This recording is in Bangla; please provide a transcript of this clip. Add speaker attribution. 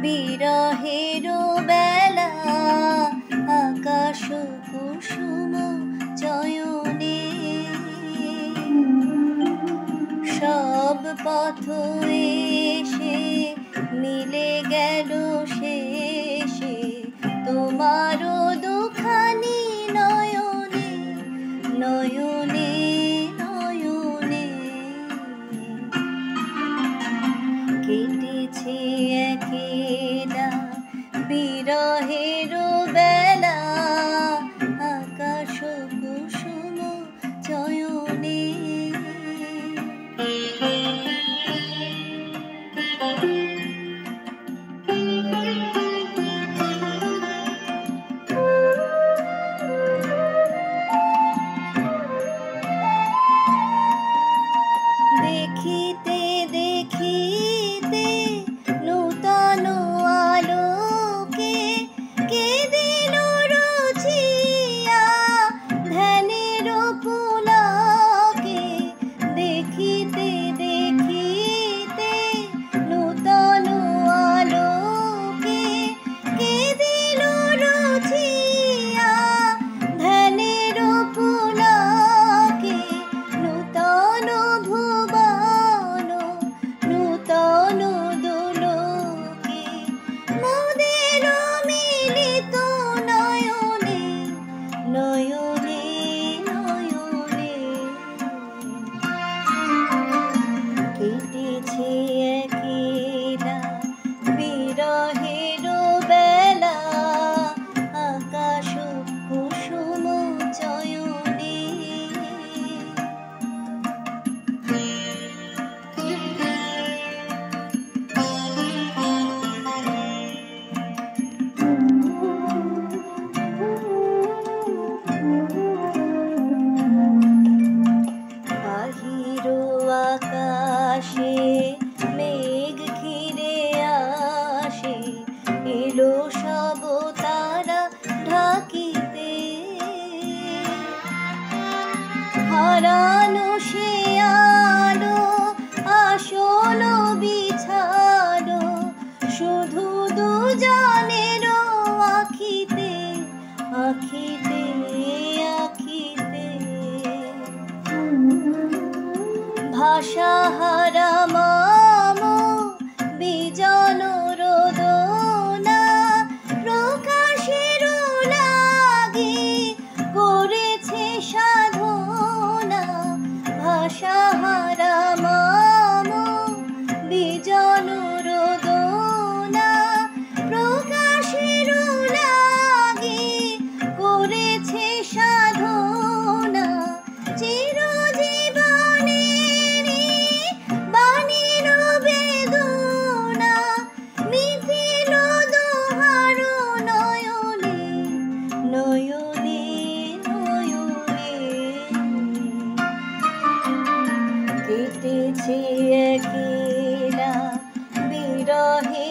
Speaker 1: বিরহের বেলা আকাশ কুসুম চয়নে সব পথ এসে মিলে গেল শেষে তোমারও দুখানি নয়নে নয়নে নয়নে কেটেছে একেলা বিরহের বেলা আকাশ কুসুম চয়নে দেখিতে দেখিতে নূতন আলোকে কে দিল রুচিয়া ধ্যানের পুলকে দেখিতে দেখিতে নূতন আলোকে কে দিল রুচিয়া ধ্যানের পুলকে নূতন ভুবন নূতন দোলকে মোদের মিলিত নয়নে নয়নে নয়নে কেটেছে একেলা বিরহের বেলা আকাশ কুসুম চয়নে বাহির আকাশে মেঘ ঘিরে আসে এলো সব তারা ঢাকিতে হারানো সে আলো আসল বিছানো শুধু দুজনের আখিতে আখিতে আখিতে ভাষাহারা মম বিজন রোদনা প্রকাশের লাগি করেছে সাধনা ভাষাহারা মম বিজন রোদনা প্রকাশের লাগি করেছে সাধনা চিরজীবনের বাণীর বেদনা মিথিল দোহার নয়নে নয়নে নয়নে কেটেছে একেলা বিরহে